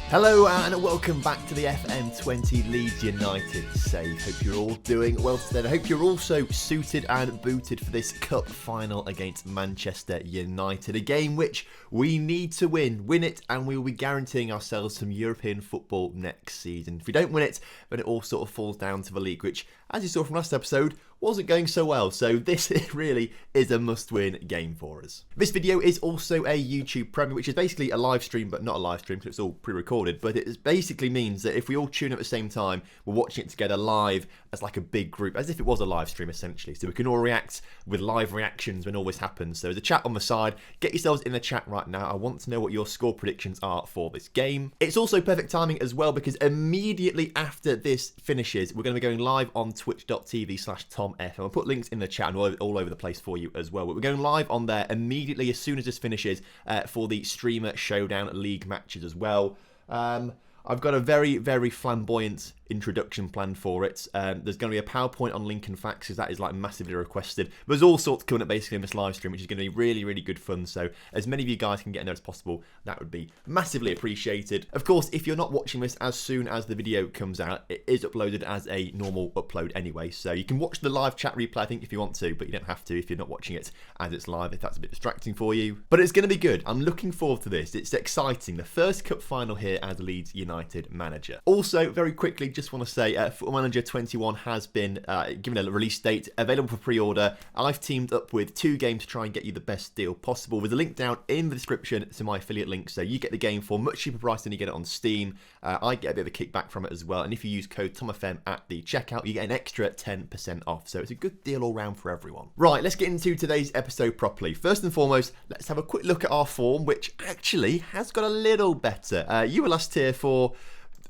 Hello and welcome back to the FM20 Leeds United save. Hope you're all doing well today. I hope you're also suited and booted for this cup final against Manchester United. A game which we need to win. Win it and we will be guaranteeing ourselves some European football next season. If we don't win it, then it all sort of falls down to the league, which, as you saw from last episode, wasn't going so well, so this really is a must-win game for us. This video is also a YouTube premiere, which is basically a live stream, but not a live stream because it's all pre-recorded, but it basically means that if we all tune at the same time, we're watching it together live as like a big group, as if it was a live stream essentially, so we can all react with live reactions when all this happens. So there's a chat on the side, get yourselves in the chat right now. I want to know what your score predictions are for this game. It's also perfect timing as well because immediately after this finishes, we're going to be going live on twitch.tv/TomFM. I'll put links in the chat and all over the place for you as well. But we're going live on there immediately as soon as this finishes for the Streamer Showdown League matches as well. I've got a very, very flamboyant introduction planned for it. There's going to be a PowerPoint on Lincoln Facts because that is like massively requested. There's all sorts coming up basically in this live stream, which is going to be really, really good fun. So as many of you guys can get in there as possible, that would be massively appreciated. Of course, if you're not watching this as soon as the video comes out, it is uploaded as a normal upload anyway. So you can watch the live chat replay, I think, if you want to, but you don't have to if you're not watching it as it's live, if that's a bit distracting for you. But it's going to be good. I'm looking forward to this. It's exciting. The first cup final here as Leeds United manager. Also, very quickly, just want to say Football Manager 21 has been given a release date, available for pre-order. I've teamed up with 2 games to try and get you the best deal possible. There's a link down in the description to my affiliate link, so you get the game for much cheaper price than you get it on Steam. I get a bit of a kickback from it as well, and if you use code TomFM at the checkout, you get an extra 10% off, so it's a good deal all round for everyone. Right, let's get into today's episode properly. First and foremost, let's have a quick look at our form, which actually has got a little better. You were last here for...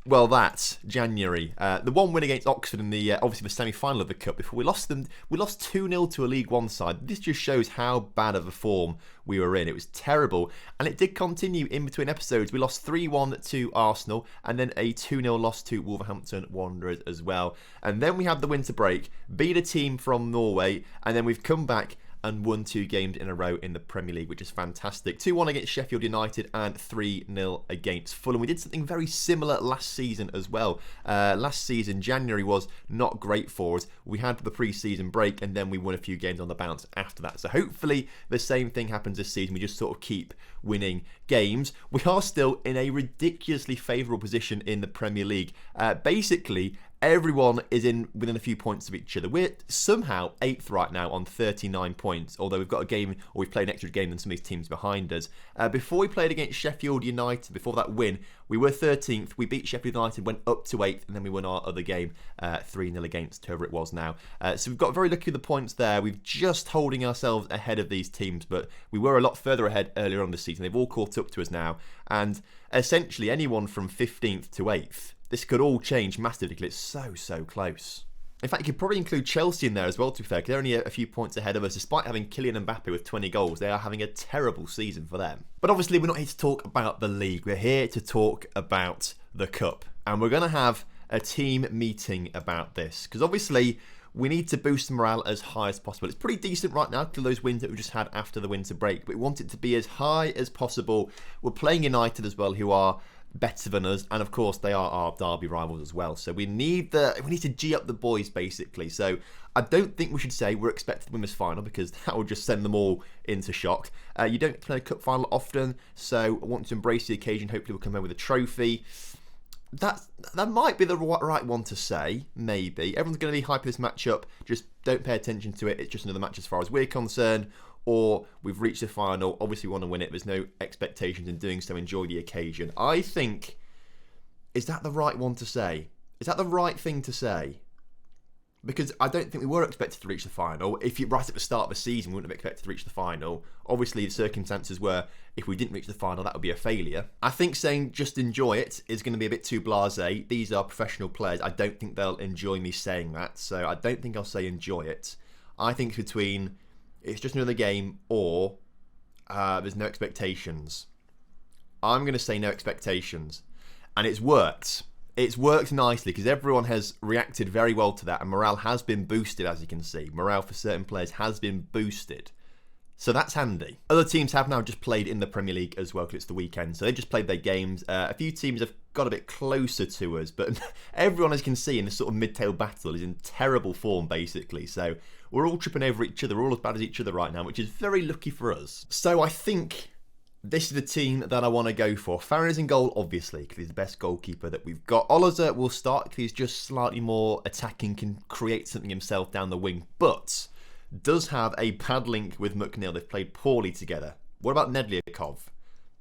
well, that's January. The one win against Oxford in the obviously the semi-final of the cup. Before we lost 2-0 to a League One side. This just shows how bad of a form we were in. It was terrible, and it did continue in between episodes. We lost 3-1 to Arsenal, and then a 2-0 loss to Wolverhampton Wanderers as well. And then we had the winter break, beat a team from Norway, and then we've come back and won 2 games in a row in the Premier League, which is fantastic. 2-1 against Sheffield United and 3-0 against Fulham. We did something very similar last season as well. Last season, January was not great for us. We had the pre-season break and then we won a few games on the bounce after that. So hopefully the same thing happens this season. We just sort of keep winning games. We are still in a ridiculously favourable position in the Premier League. Basically, everyone is within a few points of each other. We're somehow 8th right now on 39 points, although we've got a game, or we've played an extra game than some of these teams behind us. Before we played against Sheffield United, before that win, we were 13th. We beat Sheffield United, went up to 8th, and then we won our other game 3-0 against whoever it was now. So we've got very lucky with the points there. We're just holding ourselves ahead of these teams, but we were a lot further ahead earlier on this season. They've all caught up to us now, and essentially anyone from 15th to 8th, this could all change massively because it's so close. In fact, you could probably include Chelsea in there as well, to be fair, because they're only a few points ahead of us. Despite having Kylian Mbappe with 20 goals, they are having a terrible season for them. But obviously, we're not here to talk about the league. We're here to talk about the cup. And we're going to have a team meeting about this, because obviously, we need to boost the morale as high as possible. It's pretty decent right now to those wins that we just had after the winter break, but we want it to be as high as possible. We're playing United as well, who are better than us, and of course they are our derby rivals as well, so we need to G up the boys basically. So I don't think we should say we're expected to win this final, because that would just send them all into shock. You don't play a cup final often, so I want to embrace the occasion. Hopefully we'll come home with a trophy. That might be the right one to say, maybe. Everyone's going to be hyping this match up, just don't pay attention to it. It's just another match as far as we're concerned. Or we've reached the final, obviously we want to win it, there's no expectations in doing so, enjoy the occasion. I think, is that the right one to say? Is that the right thing to say? Because I don't think we were expected to reach the final. If you right at the start of the season, we wouldn't have expected to reach the final. Obviously, the circumstances were, if we didn't reach the final, that would be a failure. I think saying just enjoy it is going to be a bit too blasé. These are professional players. I don't think they'll enjoy me saying that, so I don't think I'll say enjoy it. I think it's between... it's just another game, or there's no expectations. I'm going to say no expectations. And it's worked. It's worked nicely because everyone has reacted very well to that, and morale has been boosted, as you can see. Morale for certain players has been boosted. So that's handy. Other teams have now just played in the Premier League as well because it's the weekend. So they just played their games. A few teams have got a bit closer to us, but everyone, as you can see, in this sort of mid-table battle is in terrible form, basically. So we're all tripping over each other. We're all as bad as each other right now, which is very lucky for us. So I think this is the team that I want to go for. Farron is in goal, obviously, because he's the best goalkeeper that we've got. Oliver will start because he's just slightly more attacking, can create something himself down the wing, but does have a bad link with McNeil. They've played poorly together. What about Nedliakov?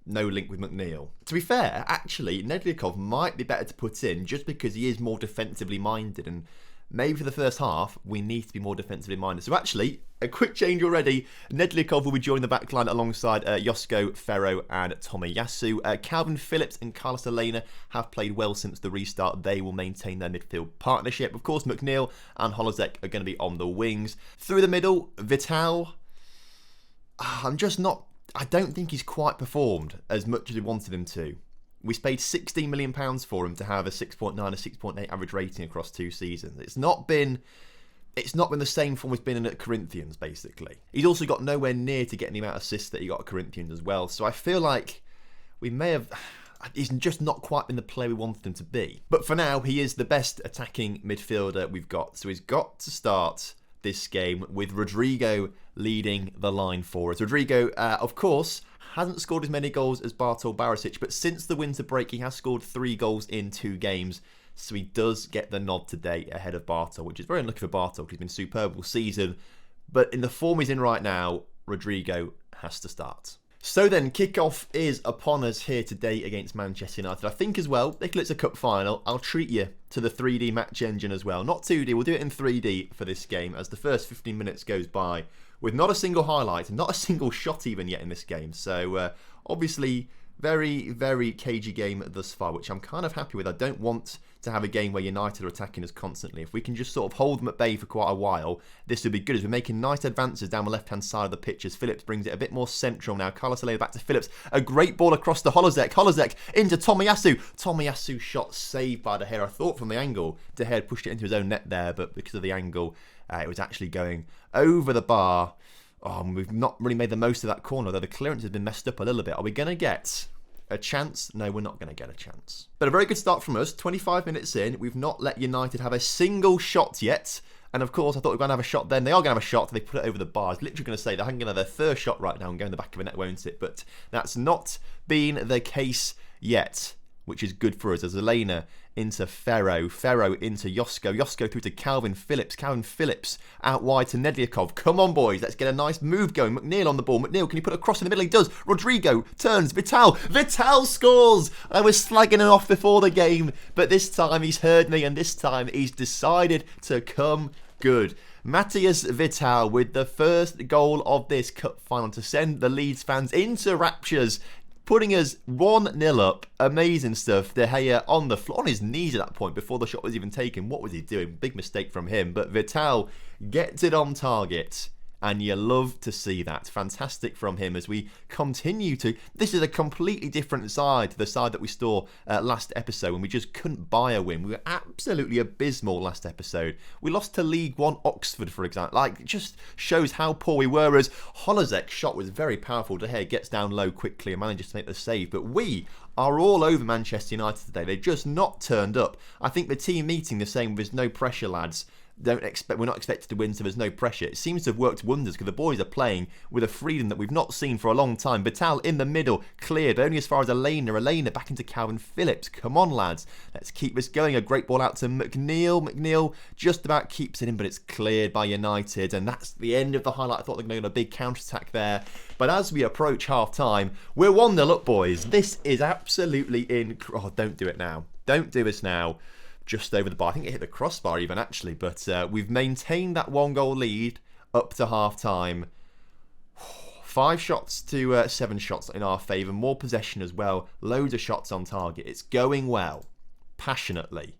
No link with McNeil. To be fair, actually, Nedliakov might be better to put in just because he is more defensively minded, and maybe for the first half, we need to be more defensively minded. So actually, a quick change already. Nedliakov will be joining the back line alongside Josko, Ferro and Tomiyasu. Calvin Phillips and Carlos Elena have played well since the restart. They will maintain their midfield partnership. Of course, McNeil and Holozek are going to be on the wings. Through the middle, Vital. I don't think he's quite performed as much as we wanted him to. We paid £16 million for him to have a 6.9, a 6.8 average rating across 2 seasons. It's not been the same form he's been in at Corinthians, basically. He's also got nowhere near to getting the amount of assists that he got at Corinthians as well. So I feel like he's just not quite been the player we wanted him to be. But for now, he is the best attacking midfielder we've got. So he's got to start this game with Rodrigo leading the line for us. Rodrigo, of course, hasn't scored as many goals as Bartol Barisic, but since the winter break, he has scored 3 goals in 2 games. So he does get the nod today ahead of Bartol, which is very unlucky for Bartol because he's been superb all season. But in the form he's in right now, Rodrigo has to start. So then, kickoff is upon us here today against Manchester United. I think as well, because it's a cup final, I'll treat you to the 3D match engine as well. Not 2D, we'll do it in 3D for this game as the first 15 minutes goes by with not a single highlight, not a single shot even yet in this game. So obviously, very, very cagey game thus far, which I'm kind of happy with. I don't want to have a game where United are attacking us constantly. If we can just sort of hold them at bay for quite a while, this would be good as we're making nice advances down the left-hand side of the pitch as Phillips brings it a bit more central now. Carlos Alea back to Phillips. A great ball across to Holozek. Holozek into Tomiyasu. Tomiyasu shot saved by De Gea. I thought from the angle, De Gea had pushed it into his own net there, but because of the angle, it was actually going over the bar. We've not really made the most of that corner, though the clearance has been messed up a little bit. Are we going to get a chance? No, we're not going to get a chance. But a very good start from us. 25 minutes in, we've not let United have a single shot yet. And of course, I thought we were going to have a shot then. They are going to have a shot. They put it over the bar. I was literally going to say they're going to have their first shot right now and go in the back of the net, won't it? But that's not been the case yet, which is good for us. As Elena into Ferro, Ferro into Josko, Josko through to Calvin Phillips, Calvin Phillips out wide to Nedliakov. Come on, boys, let's get a nice move going. McNeil on the ball. McNeil, can he put a cross in the middle? He does. Rodrigo turns. Vital scores. I was slagging him off before the game, but this time he's heard me, and this time he's decided to come good. Matthias Vital with the first goal of this cup final to send the Leeds fans into raptures, putting us 1-0 up. Amazing stuff. De Gea on the floor, on his knees at that point before the shot was even taken. What was he doing? Big mistake from him. But Vital gets it on target. And you love to see that. Fantastic from him as we continue to... This is a completely different side to the side that we saw last episode when we just couldn't buy a win. We were absolutely abysmal last episode. We lost to League One Oxford, for example. It just shows how poor we were as Holozek's shot was very powerful. De Gea gets down low quickly and manages to make the save. But we are all over Manchester United today. They've just not turned up. I think the team meeting the same with no pressure, lads. We're not expected to win, so there's no pressure. It seems to have worked wonders because the boys are playing with a freedom that we've not seen for a long time. Vital in the middle, cleared only as far as Elena. Elena back into Calvin Phillips. Come on, lads. Let's keep this going. A great ball out to McNeil. McNeil just about keeps it in, but it's cleared by United. And that's the end of the highlight. I thought they were going to go a big counter-attack there. But as we approach half-time, we're 1-0 up, boys. This is absolutely incredible. Oh, don't do it now. Don't do this now. Just over the bar. I think it hit the crossbar even, actually. But we've maintained that 1-goal lead up to half-time. 5 shots to 7 shots in our favour. More possession as well. Loads of shots on target. It's going well. Passionately.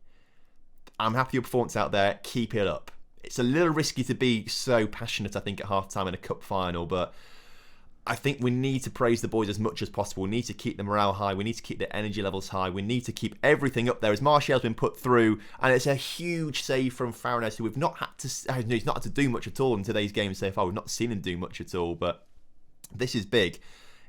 I'm happy with your performance out there. Keep it up. It's a little risky to be so passionate, I think, at half-time in a cup final. But I think we need to praise the boys as much as possible. We need to keep the morale high. We need to keep the energy levels high. We need to keep everything up there as Martial's been put through. And it's a huge save from Farronez, who we've not had to... he's not had to do much at all in today's game so far. We've not seen him do much at all. But This is big.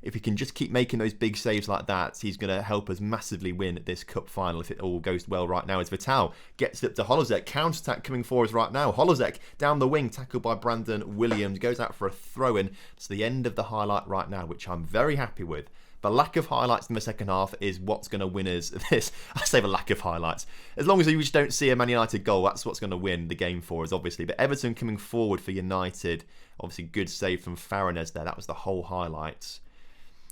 If he can just keep making those big saves like that, he's going to help us massively win this cup final if it all goes well right now. As Vital gets it up to Holozek, counter-attack coming for us right now. Holozek down the wing, tackled by Brandon Williams, goes out for a throw-in. It's the end of the highlight right now, which I'm very happy with. The lack of highlights in the second half is what's going to win us this. I say the lack of highlights. As long as we just don't see a Man United goal, that's what's going to win the game for us, obviously. But Everton coming forward for United. Obviously, good save from Farinez there. That was the whole highlights.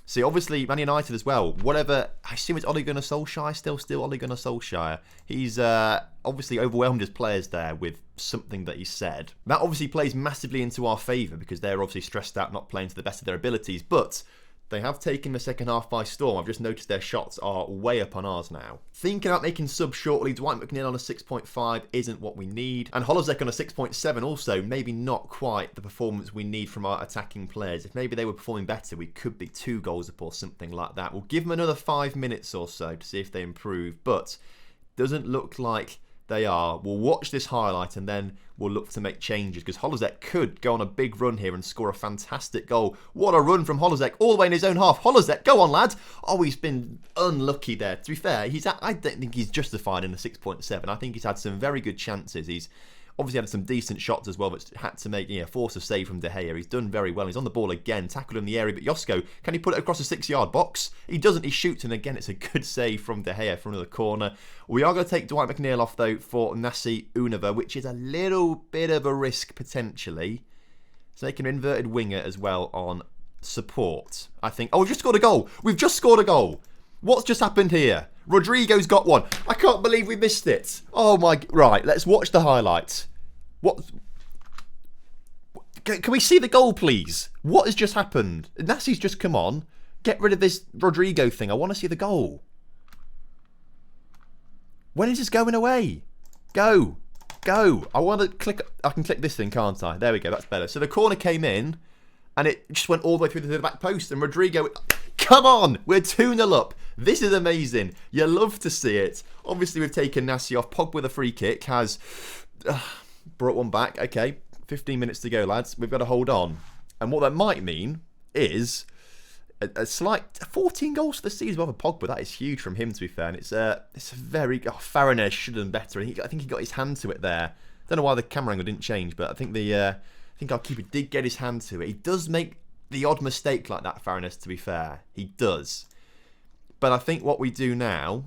See, obviously, Man United as well. Whatever, I assume it's Ole Gunnar Solskjaer, still Ole Gunnar Solskjaer. He's obviously overwhelmed his players there with something that he said. That obviously plays massively into our favour because they're obviously stressed out, not playing to the best of their abilities. But they have taken the second half by storm. I've just noticed their shots are way up on ours now. Thinking about making subs shortly. Dwight McNeil on a 6.5 isn't what we need. And Holozek on a 6.7 also, maybe not quite the performance we need from our attacking players. If maybe they were performing better, we could be 2 goals up or something like that. We'll give them another 5 minutes or so to see if they improve. But doesn't look like they are. We'll watch this highlight and then we'll look to make changes because Holozek could go on a big run here and score a fantastic goal. What a run from Holozek all the way in his own half. Holozek, go on, lad. Oh, he's been unlucky there. To be fair, I don't think he's justified in the 6.7. I think he's had some very good chances. He's obviously had some decent shots as well, but had to make force a save from De Gea. He's done very well. He's on the ball again, tackled in the area, but Josko, can he put it across the 6-yard box? He doesn't, he shoots, and again, it's a good save from De Gea from another corner. We are going to take Dwight McNeil off, though, for Nasi Unova, which is a little bit of a risk, potentially. So taking an inverted winger as well on support, I think. Oh, we've just scored a goal. We've just scored a goal. What's just happened here? Rodrigo's got one. I can't believe we missed it. Oh my... Right, let's watch the highlights. What... Can we see the goal, please? What has just happened? Nasi's just come on. Get rid of this Rodrigo thing. I want to see the goal. When is this going away? Go. Go. I want to click... I can click this thing, can't I? There we go. That's better. So the corner came in and it just went all the way through to the back post and Rodrigo... Come on! We're 2-0 up. This is amazing. You love to see it. Obviously, we've taken Nasi off. Pog with a free kick has brought one back. Okay, 15 minutes to go, lads. We've got to hold on. And what that might mean is a slight 14 goals for the season above a Pogba. That is huge from him, to be fair. And it's a very... Oh, Farinez should have done better. I think he got his hand to it there. Don't know why the camera angle didn't change, but I think our keeper did get his hand to it. He does make the odd mistake like that, Farinez, to be fair. He does. But I think what we do now...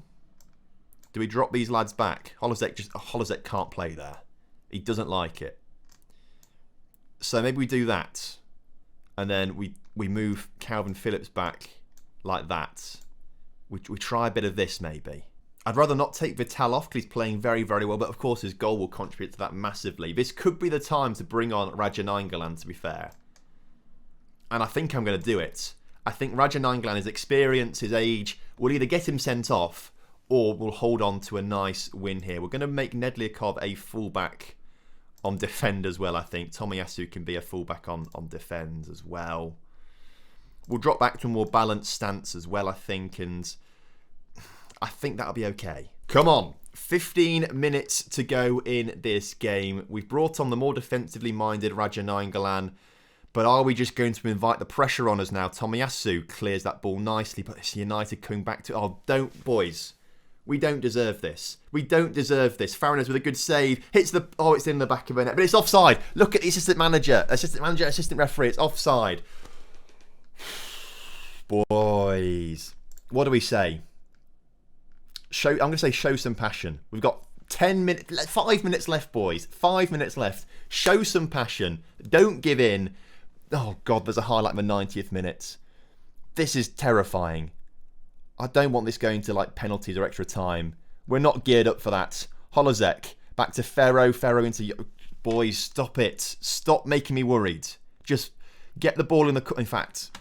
Do we drop these lads back? Holozek can't play there. He doesn't like it. So maybe we do that. And then we move Calvin Phillips back like that. We try a bit of this, maybe. I'd rather not take Vital off because he's playing very, very well. But of course, his goal will contribute to that massively. This could be the time to bring on Raja Nainggolan, to be fair. And I think I'm going to do it. I think Raja Nainggolan, his experience, his age, will either get him sent off or we'll hold on to a nice win here. We're going to make Nedliakov a fullback on defend as well, I think. Tomiyasu can be a fullback on defend as well. We'll drop back to a more balanced stance as well, I think. And I think that'll be okay. Come on. 15 minutes to go in this game. We've brought on the more defensively minded Raja Nainggolan. But are we just going to invite the pressure on us now? Tomiyasu clears that ball nicely, but it's United coming back to... Oh, don't, boys. We don't deserve this. We don't deserve this. Farinez with a good save. Hits the... Oh, it's in the back of the net. But it's offside. Look at the assistant manager, assistant referee. It's offside. Boys. What do we say? I'm going to say show some passion. We've got 5 minutes left, boys. 5 minutes left. Show some passion. Don't give in. Oh, God, there's a highlight in the 90th minute. This is terrifying. I don't want this going to, like, penalties or extra time. We're not geared up for that. Holozek, back to Ferro. Ferro into... Boys, stop it. Stop making me worried. Just get the ball in the... In fact,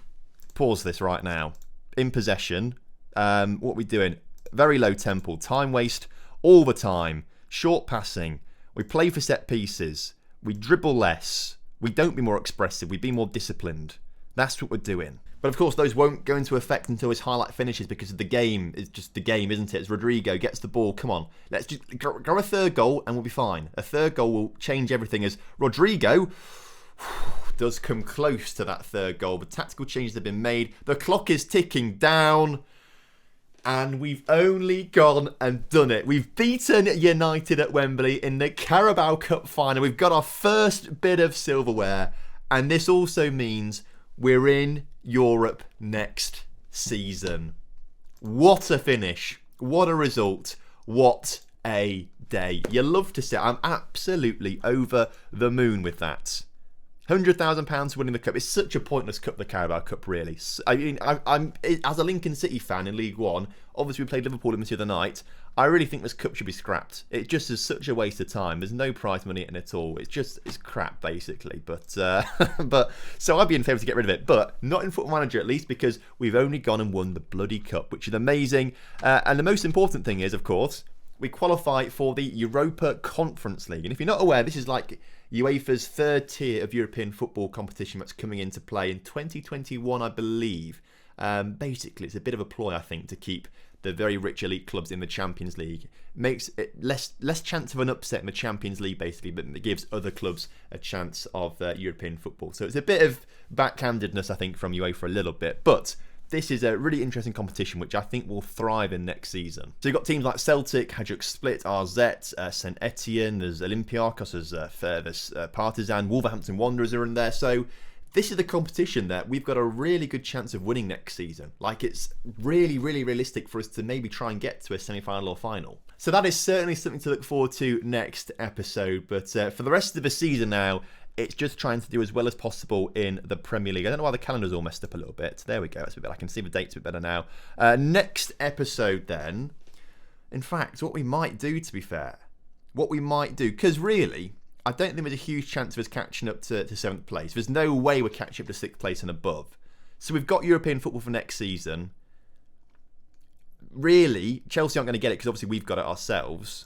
pause this right now. In possession. What are we doing? Very low tempo. Time waste all the time. Short passing. We play for set pieces. We dribble less. We don't be more expressive. We be more disciplined. That's what we're doing. But of course, those won't go into effect until his highlight finishes because of the game. It's just the game, isn't it? As Rodrigo gets the ball. Come on. Let's just go a third goal and we'll be fine. A third goal will change everything as Rodrigo does come close to that third goal, but tactical changes have been made. The clock is ticking down. And we've only gone and done it. We've beaten United at Wembley in the Carabao Cup Final. We've got our first bit of silverware. And this also means we're in Europe next season. What a finish. What a result. What a day. You love to see it. I'm absolutely over the moon with that. £100,000 winning the cup. It's such a pointless cup, the Carabao Cup, really. I mean, I'm as a Lincoln City fan in League One, obviously we played Liverpool in the other night, I really think this cup should be scrapped. It just is such a waste of time. There's no prize money in it at all. It's crap, basically. But so I'd be in favour to get rid of it. But not in Football Manager, at least, because we've only gone and won the bloody cup, which is amazing. And the most important thing is, of course, we qualify for the Europa Conference League. And if you're not aware, this is like UEFA's third tier of European football competition that's coming into play in 2021, I believe. Basically, it's a bit of a ploy, I think, to keep the very rich elite clubs in the Champions League. Makes it less chance of an upset in the Champions League, basically, but it gives other clubs a chance of European football. So it's a bit of backhandedness, I think, from UEFA a little bit. But this is a really interesting competition, which I think will thrive in next season. So you've got teams like Celtic, Hajduk Split, RZ, St Etienne, there's Olympiacos, there's Partizan, Wolverhampton Wanderers are in there. So this is the competition that we've got a really good chance of winning next season. Like, it's really, really realistic for us to maybe try and get to a semi-final or final. So that is certainly something to look forward to next episode. But for the rest of the season now, it's just trying to do as well as possible in the Premier League. I don't know why the calendar's all messed up a little bit. There we go. That's a bit better. I can see the dates a bit better now. Next episode then. In fact, what we might do, to be fair, because really, I don't think there's a huge chance of us catching up to 7th place. There's no way we're catching up to 6th place and above. So we've got European football for next season. Really, Chelsea aren't going to get it because obviously we've got it ourselves.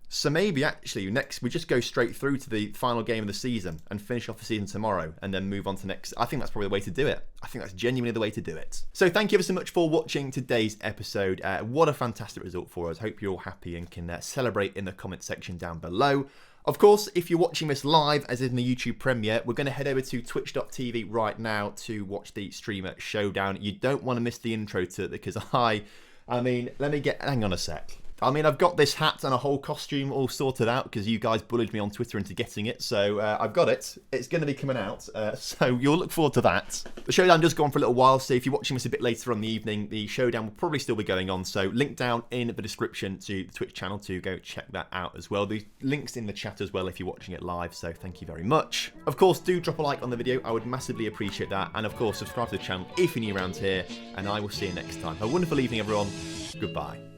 So maybe actually next we just go straight through to the final game of the season and finish off the season tomorrow and then move on to next. I think that's probably the way to do it. I think that's genuinely the way to do it. So thank you ever so much for watching today's episode. What a fantastic result for us. Hope you're all happy and can celebrate in the comment section down below. Of course, if you're watching this live, as in the YouTube premiere, we're going to head over to twitch.tv right now to watch the streamer showdown. You don't want to miss the intro to it because hang on a sec. I mean, I've got this hat and a whole costume all sorted out because you guys bullied me on Twitter into getting it. So I've got it. It's going to be coming out. So you'll look forward to that. The showdown does go on for a little while. So if you're watching this a bit later on the evening, the showdown will probably still be going on. So link down in the description to the Twitch channel to go check that out as well. The link's in the chat as well if you're watching it live. So thank you very much. Of course, do drop a like on the video. I would massively appreciate that. And of course, subscribe to the channel if you're new around here. And I will see you next time. Have a wonderful evening, everyone. Goodbye.